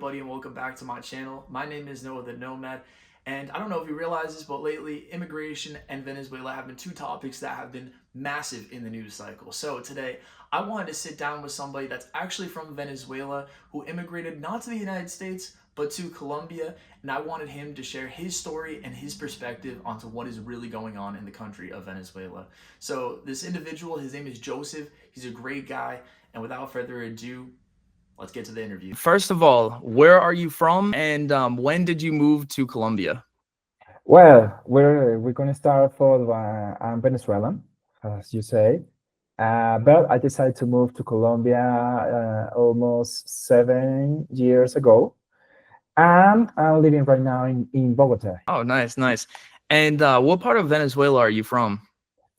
everybody, and welcome back to my channel. My name is Noah the Nomad, and I don't know if you realize this, but lately, immigration and Venezuela have been two topics that have been massive in the news cycle. So today, I wanted to sit down with somebody that's actually from Venezuela who immigrated not to the United States, but to Colombia, and I wanted him to share his story and his perspective onto what is really going on in the country of Venezuela. So this individual, his name is Joseph. He's a great guy, and without further ado, let's get to the interview. First of all, where are you from, and when did you move to Colombia? Well, we're going to start for I'm Venezuelan, as you say, but I decided to move to Colombia almost 7 years ago, and I'm living right now in Bogota. Oh, nice, nice. And what part of Venezuela are you from?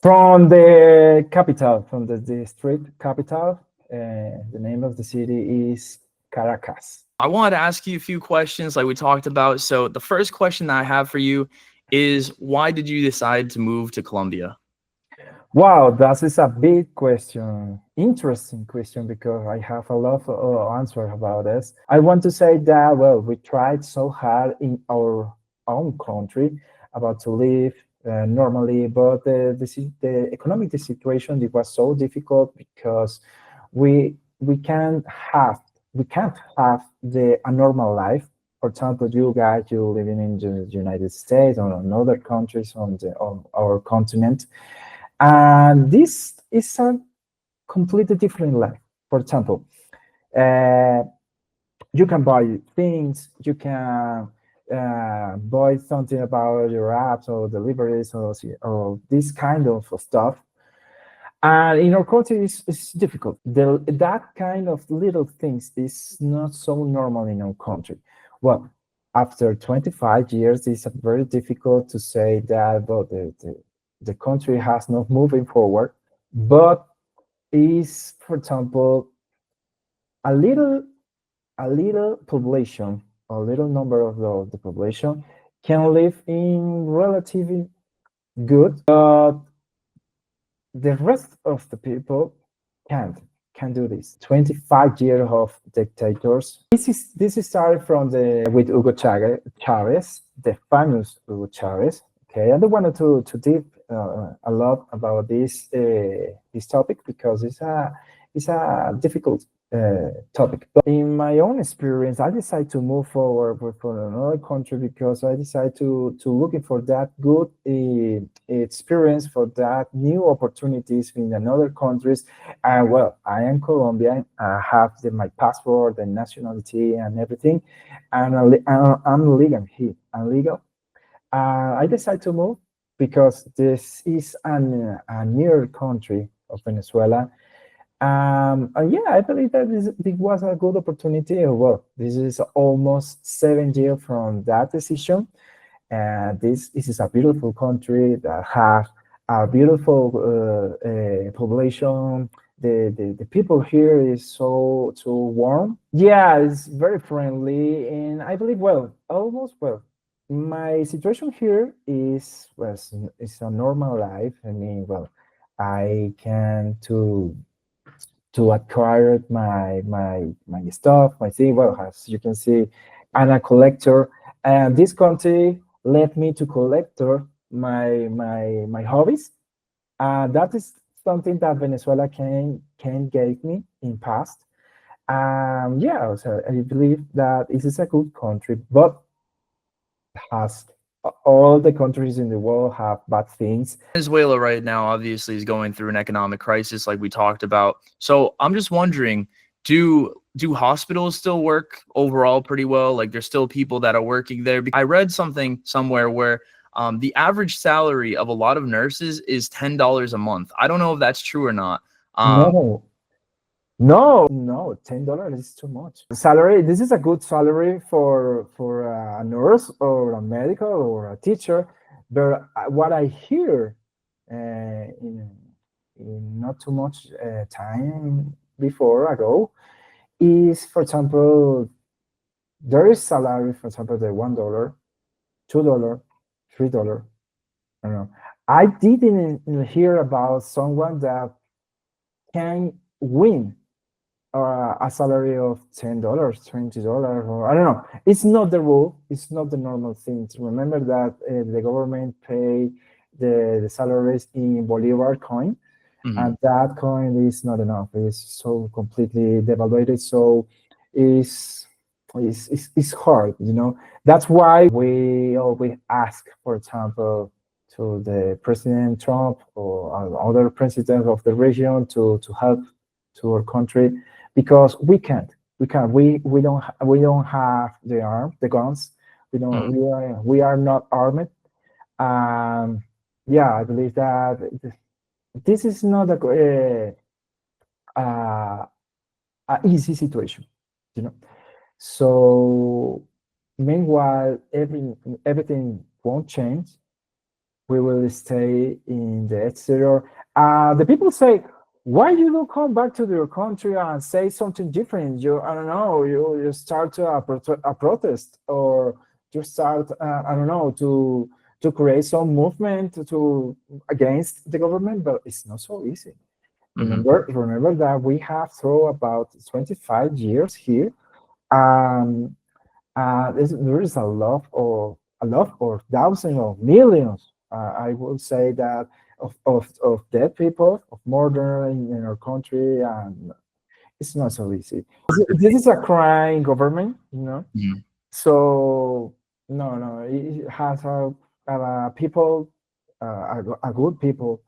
From the capital, from the district capital, the name of the city is Caracas. I wanted to ask you a few questions like we talked about. So the first question that I have for you is, why did you decide to move to Colombia? Wow, that is a big question, interesting question, because I have a lot of answer about this. I want to say that, well, we tried so hard in our own country about to live normally, but the economic situation, it was so difficult because we can't have a normal life. For example, you guys, you living in the United States or in other countries on our continent, and this is a completely different life. For example, uh, you can buy things, you can buy something about your apps or deliveries or this kind of stuff. And in our country, it's difficult. That kind of little things is not so normal in our country. Well, after 25 years, it's very difficult to say that, well, the country has not moving forward, but is, for example, a little a little population, a little number of the population can live in relatively good, but the rest of the people can do this. 25 years of dictators. This is started from the with Hugo Chavez, the famous Hugo Chavez. Okay, I don't want to deep a lot about this topic because it's a difficult topic. But in my own experience, I decided to move forward for another country because I decided to looking for that good experience, for that new opportunities in another countries. And well, I am Colombian. I have my passport and nationality and everything, and I'm legal here. I'm legal. I decided to move because this is a near country of Venezuela, and yeah, I believe that this was a good opportunity. Well, this is almost 7 years from that decision. And this is a beautiful country that have a beautiful population. The people here is so warm. Yeah, it's very friendly, and I believe, well, almost, well, my situation here is, well, it's a normal life. I mean, well, I can to acquire my stuff, my thing. Well, as you can see, I'm a collector, and this country led me to collector my hobbies. That is something that Venezuela can give me in past. Yeah, so I believe that this is a good country, but has all the countries in the world have bad things. Venezuela right now obviously is going through an economic crisis like we talked about. So I'm just wondering, do hospitals still work overall pretty well? Like there's still people that are working there. I read something somewhere where the average salary of a lot of nurses is $10 a month. I don't know if that's true or not. No, no, $10 is too much. Salary. This is a good salary for a nurse or a medical or a teacher, but what I hear in not too much time before ago is, for example, there is salary, for example, the $1, $2, $3. I don't know. I didn't hear about someone that can win a salary of $10, $20, or I don't know. It's not the rule. It's not the normal thing. Remember that the government pay the salaries in Bolivar coin, Hmm. and that coin is not enough. It's so completely devaluated. So it's it's hard, you know. That's why we always ask, for example, to the President Trump or other presidents of the region to help to our country because we don't have the guns. Hmm. We are not armed. Um, yeah, I believe that this is not uh, a easy situation, you know. So meanwhile, everything won't change. We will stay in the exterior. The people say, why you don't come back to your country and say something different? You, I don't know, you start a protest or you start, I don't know, to create some movement to against the government, but it's not so easy. Hmm. Remember that we have through about 25 years here. Um, there is a lot or thousands of millions. I will say that of dead people, of murder in our country, and it's not so easy. This is a crime government, you know. Hmm. So no, it has people, a good people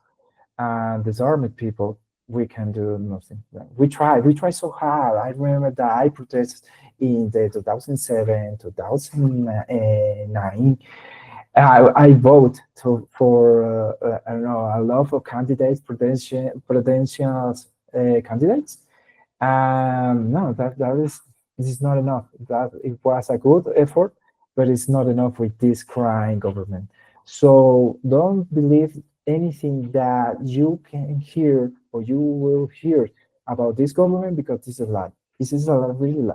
and disarmed people, we can do nothing. We try so hard. I remember that I protested in the 2007, 2009. I vote for I don't know a lot of candidates, potential candidates. No, that is this is not enough. That it was a good effort, but it's not enough with this crying government. So don't believe anything that you can hear or you will hear about this government because this is a lie. This is a really lie.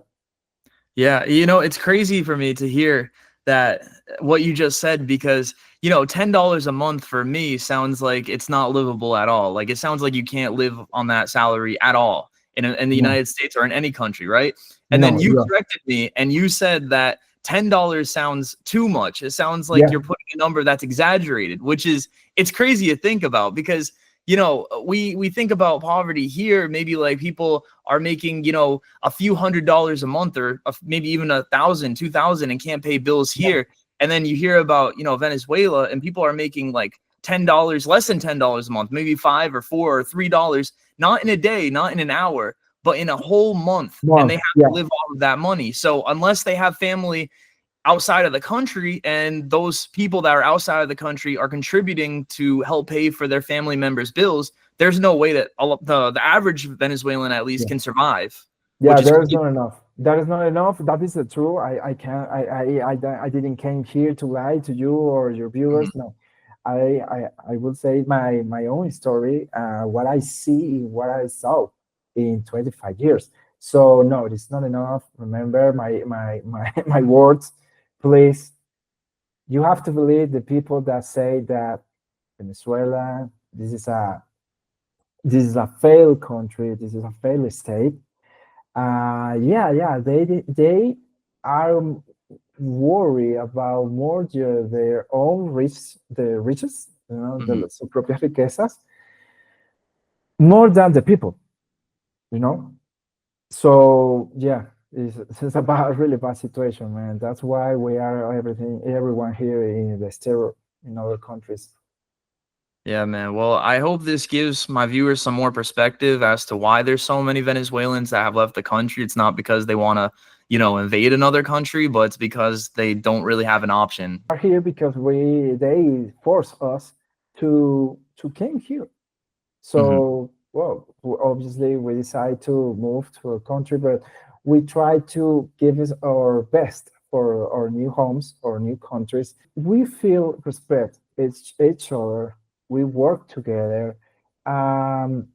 Yeah, it's crazy for me to hear that what you just said because, $10 a month for me sounds like it's not livable at all. Like it sounds like you can't live on that salary at all in the No, United States or in any country, right? And then no, you yeah, corrected me and you said that $10 sounds too much. It sounds like yeah, you're putting a number that's exaggerated, which is it's crazy to think about because we think about poverty here, maybe like people are making, a few $100s a month or maybe even 1,000, 2,000 and can't pay bills yeah, here. And then you hear about, Venezuela and people are making like $10, less than $10 a month, maybe 5 or 4 or $3, not in a day, not in an hour, but in a whole month. And they month, have to yeah, live off of that money. So unless they have family outside of the country and those people that are outside of the country are contributing to help pay for their family members' bills, there's no way that the average Venezuelan at least yeah. can survive, Yeah, which is there is not enough. That is not enough. That is the truth. I can't. I didn't came here to lie to you or your Mhm. viewers. No, I will say my own story. What I see, what I saw in 25 years. So no, it's not enough. Remember my words, please. You have to believe the people that say that Venezuela, this is a failed country. This is a failed state. Yeah, they are worried about more their own the riches, you know, Mhm. sus propias riquezas, more than the people, you know. So yeah, it's a bad, really bad situation, man. That's why we are everyone here in the stereo in other countries. Yeah, man. Well, I hope this gives my viewers some more perspective as to why there's so many Venezuelans that have left the country. It's not because they want to, invade another country, but it's because they don't really have an option. Are here because they force us to came here. Hmm. So, well, obviously we decide to move to a country, but we try to give us our best for our new homes or new countries. We feel respect each other. We work together. Um,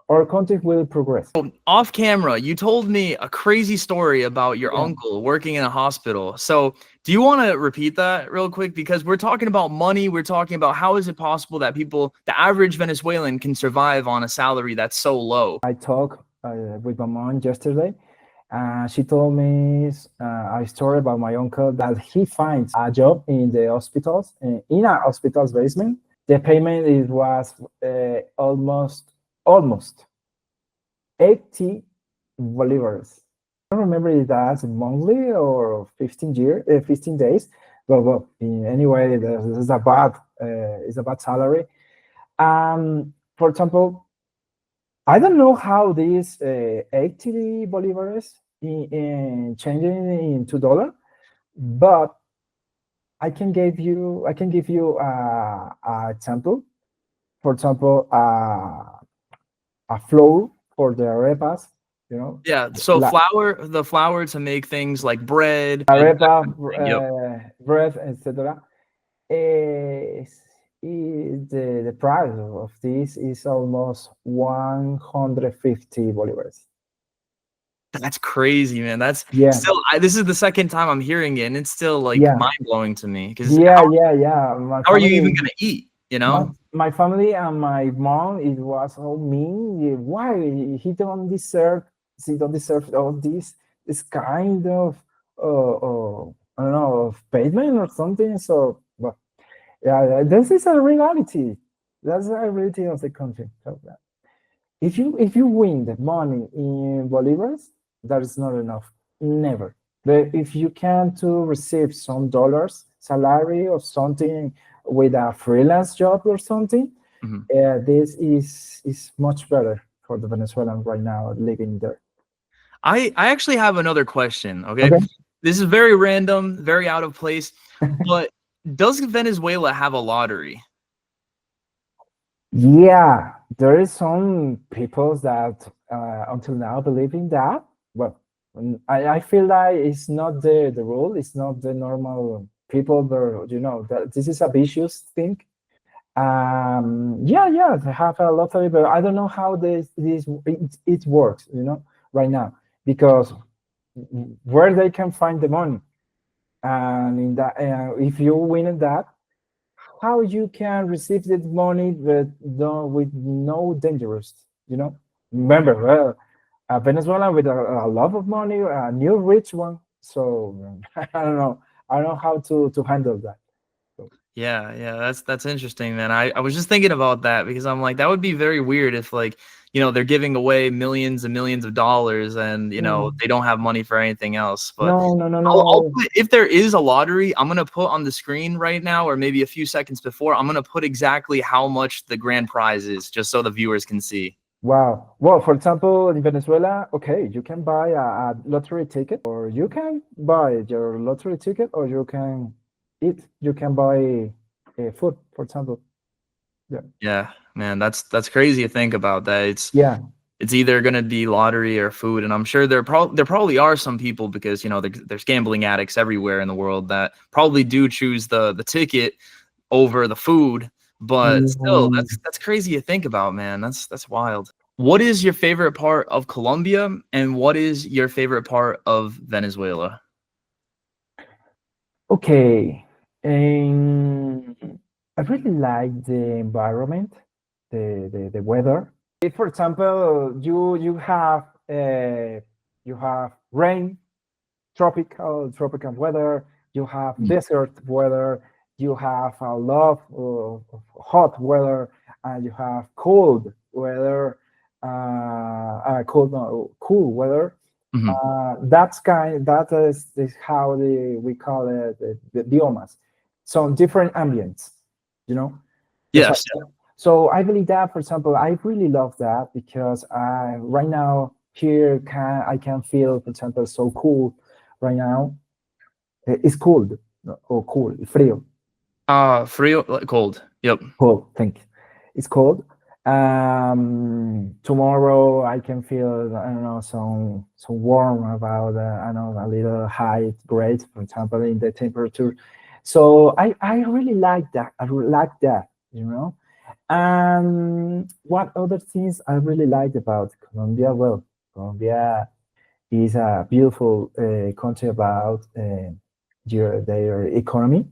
our country will progress. Off camera, you told me a crazy story about your Yeah. uncle working in a hospital. So, do you want to repeat that real quick? Because we're talking about money. We're talking about how is it possible that the average Venezuelan, can survive on a salary that's so low? I talk with my mom yesterday. She told me a story about my uncle that he finds a job in the hospitals, in a hospital's basement. The payment it was almost 80 bolivars. I don't remember if that's monthly or 15 days. But well, anyway, this is a bad it's a bad salary. For example, I don't know how these 80 bolivars in changing into dollar, but I can give you a example. For example, a flour for the arepas, you know, Yeah, so la the flour to make things like bread and that arepa, kind of thing. Yep. bread, etc. Is the price of this is almost 150 bolivars. That's crazy, man. That's Yeah, still this is the second time I'm hearing it, and it's still like yeah, mind blowing to me because yeah. My how are you even family, gonna eat? You my know? my family and my mom, it was so mean. Why he don't deserve all this kind of I don't know, of payment or something. So, but yeah, this is a reality. That's a reality of the country. So, if you win the money in bolivars, that is not enough. Never. But if you can to receive some dollars salary or something with a freelance job or something, Mhm. this is much better for the Venezuelan right now living there. I actually have another question. Okay, Okay. this is very random, very out of place, but does Venezuela have a lottery? Yeah, there is some people that until now believe in that. Well, I feel like it's not the rule. It's not the normal people. But that this is a vicious thing. Yeah, they have a lottery, but I don't know how it works. Right now because where they can find the money, and in that, if you win that, how you can receive that money but with no dangerous, remember, a Venezuelan with a lot of money, a new rich one. So I don't know how to handle that. So, Yeah, that's interesting, man. I was just thinking about that because I'm like, that would be very weird if like, they're giving away millions and millions of dollars and no, they don't have money for anything else. But no, no, no, I'll no. put, if there is a lottery, I'm gonna put on the screen right now, or maybe a few seconds before, I'm gonna put exactly how much the grand prize is, just so the viewers can see. Wow. Well, for example, in Venezuela, okay, you can buy a lottery ticket, or you can buy your lottery ticket, or you can eat. You can buy food, for example. Yeah. Yeah, man, that's crazy to think about that. Yeah. It's either gonna be lottery or food, and I'm sure there probably are some people because there's gambling addicts everywhere in the world that probably do choose the ticket over the food. But still, Mm, that's crazy to think about, man. That's wild. What is your favorite part of Colombia, and what is your favorite part of Venezuela? okay. Um, I really like the environment, the weather. If, for example, you have rain, tropical weather, you have Mm. desert weather, you have a lot of hot weather, and you have cold weather, cold no, cool weather. Mhm. That is how we call it the biomas. So different ambients, you know. That's Yes. so I believe that, for example, I really love that because right now here I can feel, for example, so cool right now. It's cold, no, or cool, frío, Frio, like cold. Yep. cold. Thank you. It's cold. Tomorrow I can feel, I don't know, some warm about I know, a little high grade, for example, in the temperature. So I really like that. I really like that. What other things I really liked about Colombia? Well, Colombia is a beautiful country about their economy.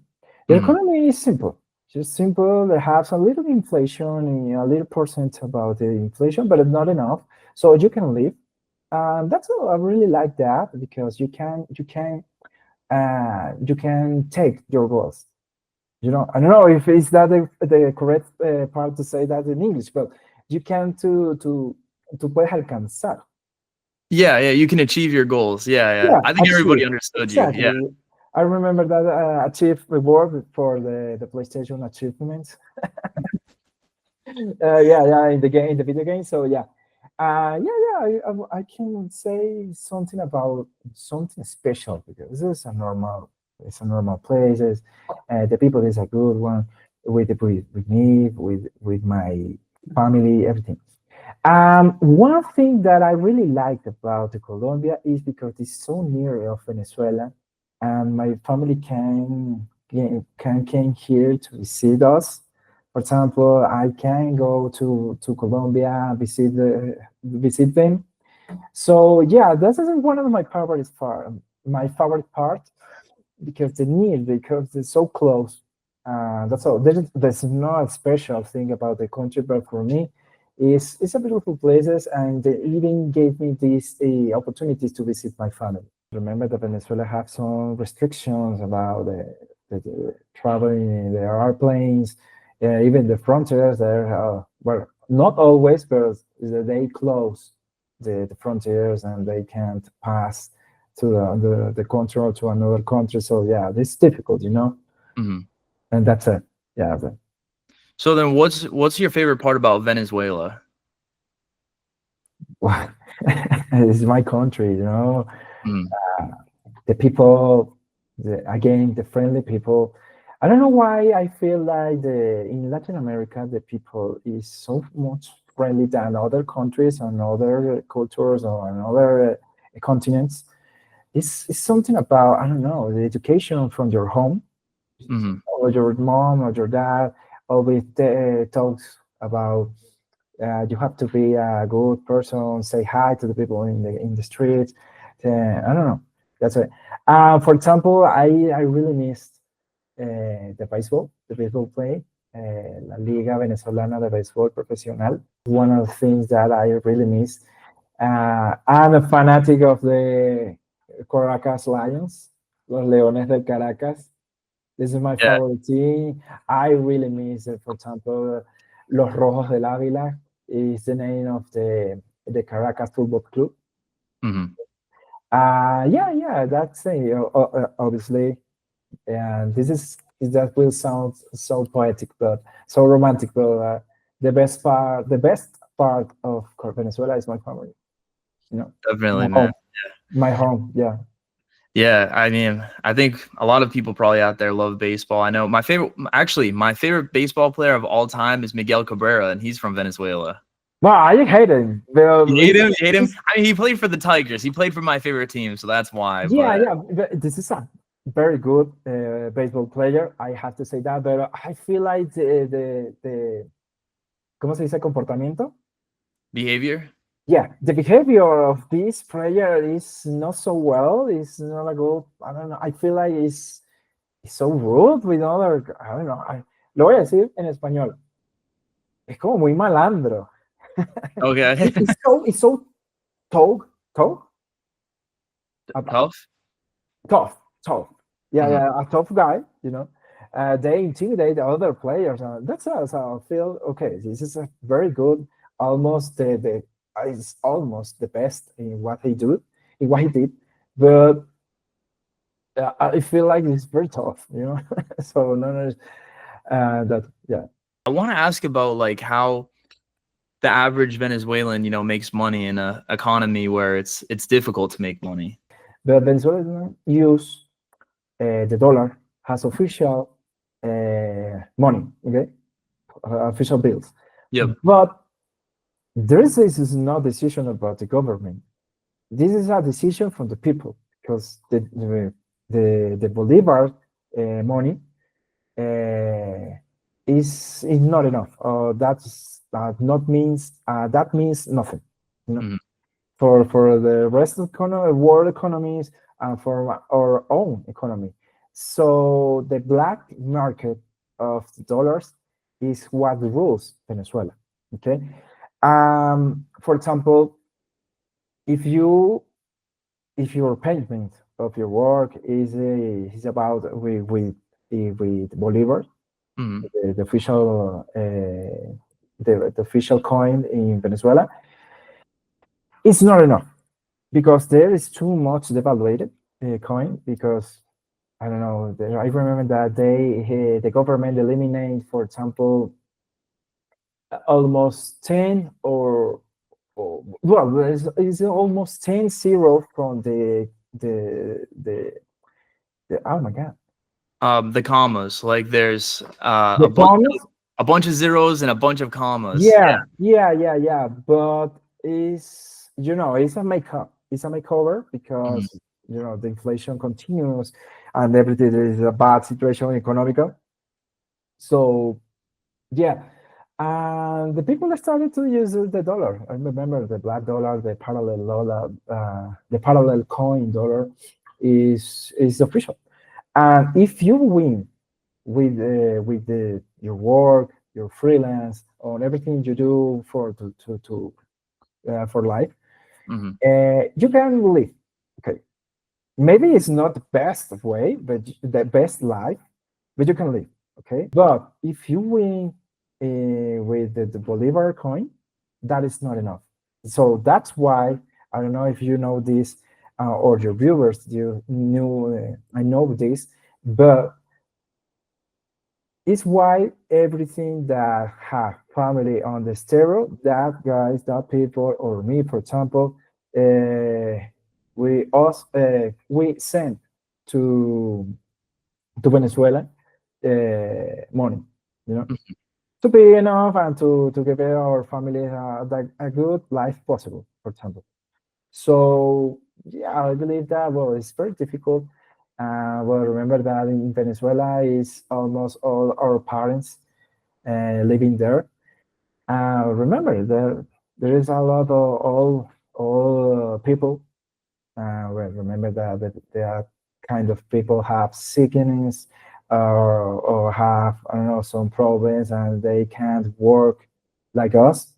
Their Mhm. economy is simple, just simple. They have a little inflation, a little percent about the inflation, but not enough. So you can live. That's all. I really like that because you can take your goals. I don't know if it's that the correct part to say that in English, but you can to puedes alcanzar. Yeah, yeah, you can achieve your goals. Yeah, yeah. Yeah, I think achieve. everybody understood you. Yeah. Exactly. I remember that achieve reward for the PlayStation achievements. Yeah, in the game, in the video game. So yeah, yeah. I can say something about something special because this is a normal. It's a normal place. The people is a good one with me, with my family, everything. One thing that I really liked about the Colombia is because it's so near of Venezuela, and my family can came here to visit us. For example, I can go to Colombia, visit them. So yeah, this is one of my favorite part. My favorite part because the need, because it's so close. That's all. There's no special thing about the country, but for me, it's a beautiful places, and they even gave me these opportunities to visit my family. Remember that Venezuela have some restrictions about the traveling in the airplanes, even the frontiers there. Well, not always, but they close the frontiers and they can't pass to the country or to another country. So yeah, it's difficult, Mhm. and that's it. Yeah. So then what's your favorite part about Venezuela? It's my country, Mhm. the people, again, the friendly people. I don't know why I feel like in Latin America, the people is so much friendly than other countries and other cultures or on other continents. It's something about, I don't know, the education from your home Mhm. or your mom or your dad always talks about you have to be a good person, say hi to the people in the street. I don't know. That's it. For example, I really missed the baseball play, La Liga Venezolana de Béisbol Profesional. One of the things that I really miss. I'm a fanatic of the Caracas Lions, los Leones del Caracas. This is my Yeah. favorite team. I really miss, for example, Los Rojos del Ávila is the name of the Caracas Football Club. Mhm. Yeah, that's it. Obviously, and that will sound so poetic, but so romantic. But the best part of Venezuela is my family. Definitely, My man. home, my home. Yeah. Yeah, I mean, I think a lot of people probably out there love baseball. I know my favorite baseball player of all time is Miguel Cabrera, and he's from Venezuela. Well, I hate him. You hate him? You hate him? I mean, he played for the Tigers. He played for my favorite team, so that's why. Yeah, But yeah. This is a very good baseball player. I have to say that, but I feel like the ¿cómo se dice comportamiento? behavior? Yeah, the behavior of this player is not so well. It's not a good. I don't know. I feel like it's so rude with other. I don't know. Lo voy a decir en español. Es como muy malandro. Okay. It's so tough, tough, Tough? tough, tough. Yeah, Mhm. yeah, a tough guy. They intimidate the other players. That's how I feel. Okay, this is a very good, almost it's almost the best in what in what he did. But I feel like it's very tough. So no, that yeah. I want to ask about like how the average Venezuelan, makes money in a economy where it's difficult to make money. The Venezuelan use the dollar as official money. Okay, official bills, Yep. but this is not decision about the government. This is a decision from the people because the Bolivar money is not enough. That's not means that means nothing. You know, Mhm. for the rest of world economies and for our own economy. So the black market of the dollars is what rules Venezuela. Okay, for example, if you if your payment of your work is about with Bolivar, Mhm. the official the official coin in Venezuela, it's not enough because there is too much devaluated coin because I don't know. I remember that the government eliminated, for example, almost 10 or well, it's almost 10-0 from the oh my god, The commas, like there's the commas. a bunch of zeros and a bunch of commas. Yeah. Yeah. But it's a makeup. It's a makeover Mhm. because the inflation continues and everything is a bad situation economical. So yeah, and the people started to use the dollar. I remember the black dollar, the parallel coin dollar is official. And if you win with your work, your freelance, on everything you do for life, Mhm. you can live. Okay, maybe it's not the best way, but the best life, but you can live. Okay, but if you win with the Bolivar coin, that is not enough. So that's why I don't know if you know this or your viewers you knew. I know this, but it's why everything that have family on the stereo, that guys, that people, or me, for example, we send to Venezuela money, you know, Mhm. to be enough and to give our family a good life possible, for example. So yeah, I believe that it's very difficult. Remember that in Venezuela is almost all our parents living there. Remember there is a lot of all people. Remember that there kind of people have sickness or have I don't know some problems and they can't work like us.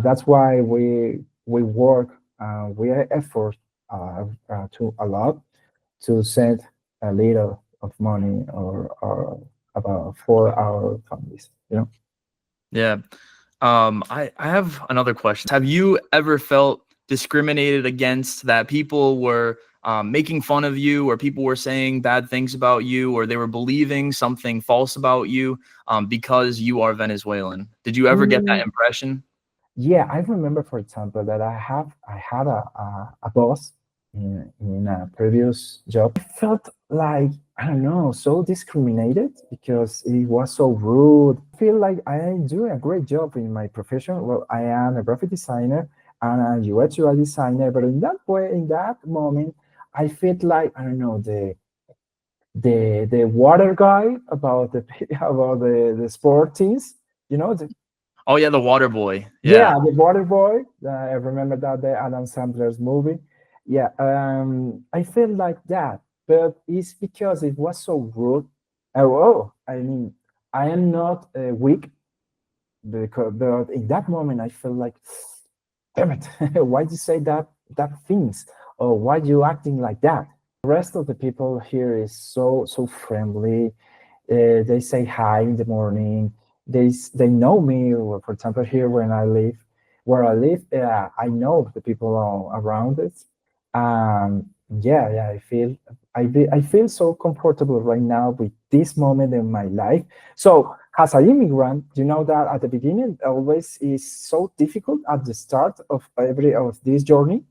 That's why we work we effort to a lot to send a little of money or about for our families. Yeah. I have another question. Have you ever felt discriminated against, that people were making fun of you, or people were saying bad things about you, or they were believing something false about you because you are Venezuelan? Did you ever get that Mm, impression? yeah, I remember, for example, that I had a boss in a previous job. I felt like I don't know, so discriminated because it was so rude. I feel like I do a great job in my profession. Well, I am a graphic designer and a UX UI designer, but in that way, in that moment, I felt like I don't know the water guy about the about the sport teams. The Oh yeah, the water boy. Yeah. Yeah, the Water Boy. I remember that the Adam Sandler's movie. Yeah, I feel like that, but it's because it was so rude. I mean, I am not weak because but in that moment I felt like, damn it, why you say that things or why you acting like that? The rest of the people here is so friendly. They say hi in the morning. They know me. For example, here where I live, I know the people around it. Yeah, I feel so comfortable right now with this moment in my life. So as an immigrant, you know that at the beginning always is so difficult at the start of every of this journey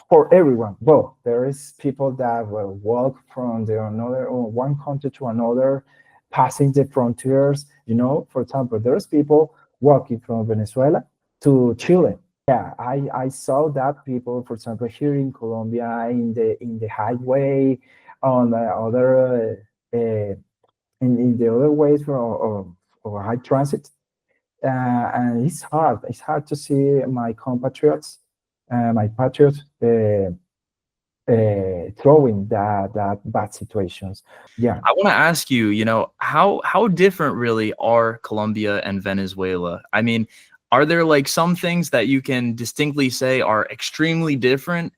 for everyone. Well, there is people that will walk from the another or one country to another, passing the frontiers. For example, there's people walking from Venezuela to Chile. Yeah, I saw that people, for example, here in Colombia, in the highway, on the other in the other ways for high transit. And it's hard. It's hard to see my compatriots, my patriots, throwing that bad situations. Yeah. I want to ask you, how different really are Colombia and Venezuela? I mean, are there like some things that you can distinctly say are extremely different?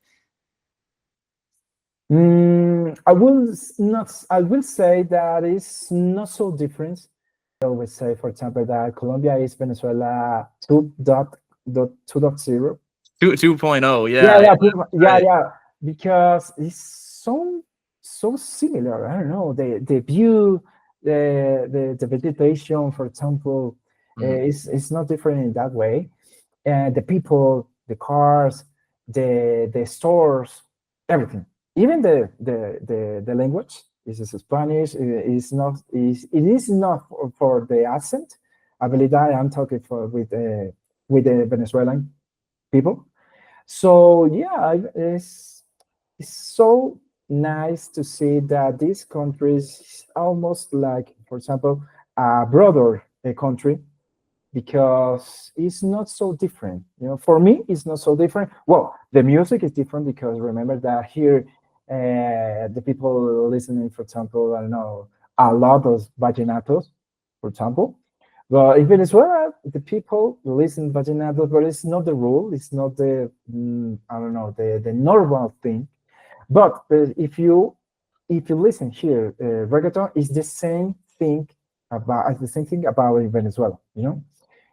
I will not. I will say that it's not so different. I always say, for example, that Colombia is Venezuela 2.0. 2.0, Yeah, yeah, yeah, yeah, yeah, right. yeah. Because it's so similar. I don't know the view, the vegetation, for example, Mhm, is not different in that way. And the people, the cars, the stores, everything. Even the language is Spanish. It is not for the accent. I believe that I'm talking with the Venezuelan people. So yeah, it's so nice to see that this country is almost like, for example, a brother a country, because it's not so different. You know, for me, it's not so different. Well, the music is different because remember that here, the people listening, for example, I don't know, a lot of vallenatos, for example. But in Venezuela, the people listen vallenatos, but it's not the rule. It's not the I don't know, the normal thing. But if you listen here, reggaeton is the same thing about in Venezuela. You know,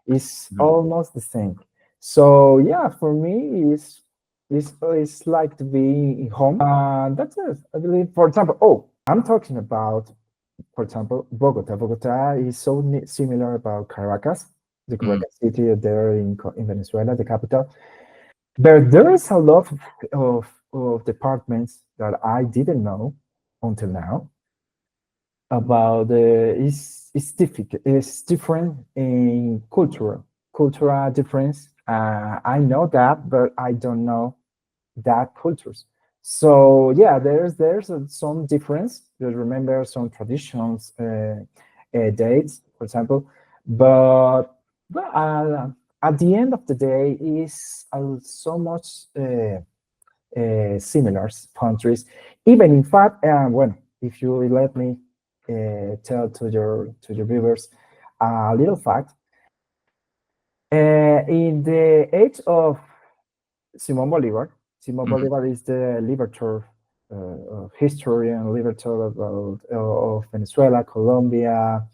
it's mhm, almost the same. So yeah, for me, it's like to be home. That's it. I believe. For example, oh, I'm talking about, for example, Bogota. Bogota is so similar about Caracas, the mhm. Caracas city there in Venezuela, the capital. But there is a lot of departments that I didn't know until now about the it's difficult. It's different in cultural difference. I know that, but I don't know that cultures. So yeah, there's some difference. Just remember some traditions, dates, for example, but at the end of the day, is so much similar countries. Even in fact, well, if you let me tell to your viewers a little fact, in the age of Simon Bolivar. Simon Mhm. Bolivar is the liberator, historian, liberator of Venezuela, Colombia,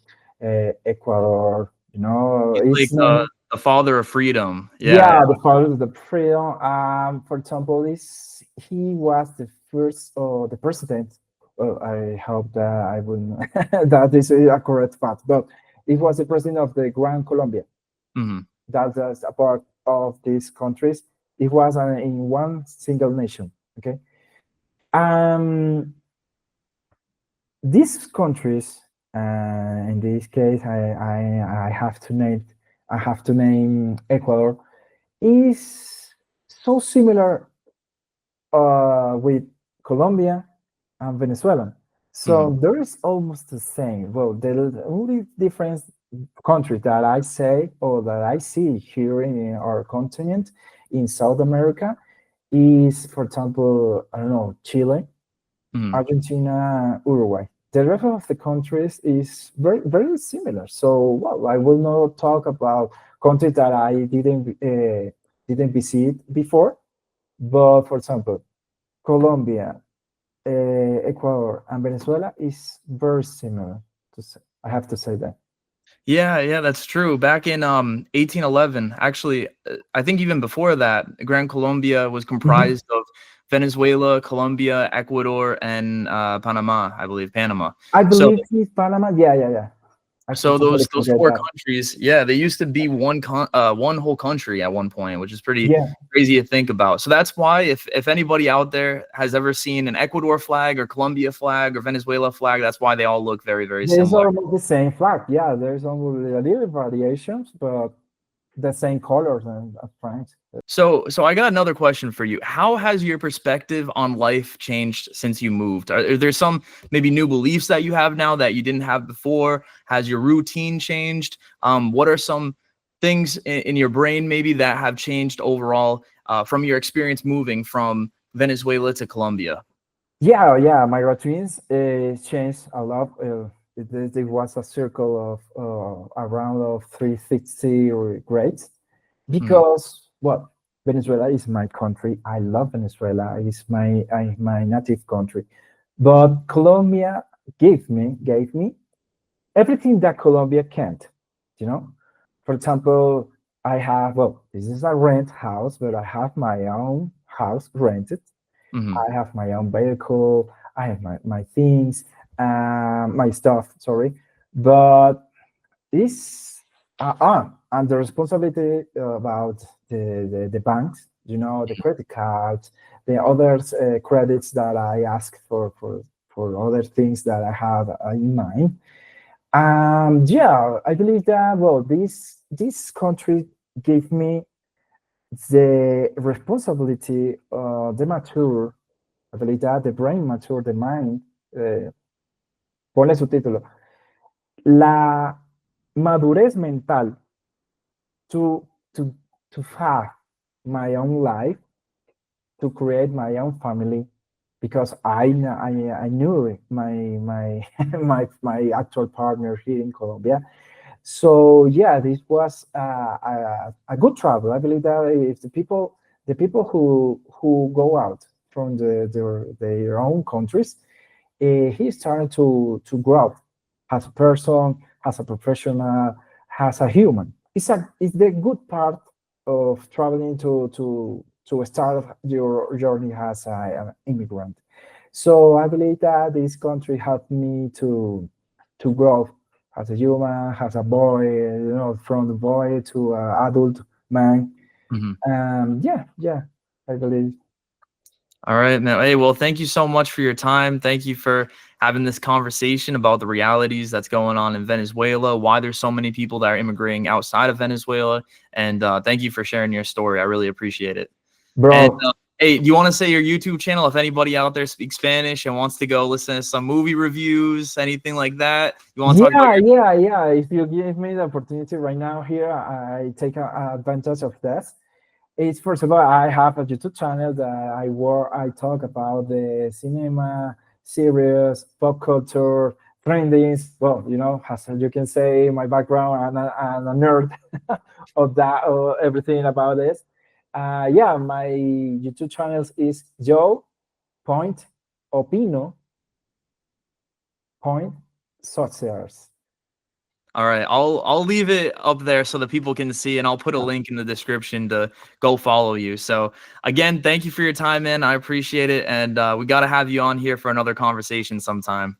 Ecuador. You know, He's like it's not. the father of freedom. Yeah, Yeah, the father of the freedom. For example, is he was the first or the president. Well, I hope that I will that is a correct fact, but it was the president of the Grand Colombia. yeah. Mhm. That is a part of these countries. It was in one single nation. Okay. Um, these countries, in this case, I have to name Ecuador, is so similar with Colombia and Venezuela. Mhm. So there is almost the same. Well, the only difference country that I say or that I see here in our continent in South America is, for example, I don't know, Chile, Mhm. Argentina, Uruguay. The rest of the countries is very similar. So, well, I will not talk about countries that I didn't visit before. But for example, Colombia, Ecuador, and Venezuela is very similar. I have to say that. Yeah, yeah, that's true. Back in 1811, actually, I think even before that, Gran Colombia was Mhm. comprised of Venezuela, Colombia, Ecuador, and Panama, I believe, Panama. I So believe it's Panama. Yeah, yeah, yeah. I so totally those forget four that. countries, yeah, they used to be one whole country at one point, which is pretty Yeah, crazy to think about. So that's why if anybody out there has ever seen an Ecuador flag or Colombia flag or Venezuela flag, that's why they all look very, very there's similar. almost the same flag. Yeah, there's only a little variations, but the same colors and flags. So I got another question for you. How has your perspective on life changed since you moved? Are there some maybe new beliefs that you have now that you didn't have before? Has your routine changed? What are some things in your brain maybe that have changed overall from your experience moving from Venezuela to Colombia? Yeah, yeah, my routines changed a lot. It was a circle of around of 360 grades. because well, Venezuela is my country. I love Venezuela. It's my native country, but Colombia gave me everything that Colombia can't. You know, for example, I have well, this is a rent house, but I have my own house rented. Hmm. I have my own vehicle. I have my things, my stuff. Sorry, but this and the responsibility about the banks, the credit cards, the other credits that I ask for other things that I have in mind. Yeah, I believe that well, this country gave me the responsibility, the mature, I believe that the brain mature, the mind, ponle su título, la madurez mental to to to have my own life, to create my own family, because I knew my my actual partner here in Colombia. So yeah, this was a good travel. I believe that if the people who go out from their own countries, he started to grow as a person, as a professional, as a human. It's the good part of traveling to start your journey as an immigrant. So I believe that this country helped me to grow as a human, as a boy, from the boy to adult man. Hmm. Yeah, I believe. All right, man. Hey, well, thank you so much for your time. Thank you for having this conversation about the realities that's going on in Venezuela, why there's so many people that are immigrating outside of Venezuela. And thank you for sharing your story. I really appreciate it. And Bro, hey, do you want to say your YouTube channel if anybody out there speaks Spanish and wants to go listen to some movie reviews, anything like that? You want to talk about yeah, your yeah. If you give me the opportunity right now here, I take advantage of that. It's first of all, I have a YouTube channel that I talk about the cinema, series, pop culture, trendings. Well, as you can say, my background, I'm a nerd of that, everything about this. Yeah, my YouTube channel is Joe Point Opino Point Socials. All right, I'll leave it up there so that people can see, and I'll put a link in the description to go follow you. So again, thank you for your time, man. I appreciate it, and we got to have you on here for another conversation sometime.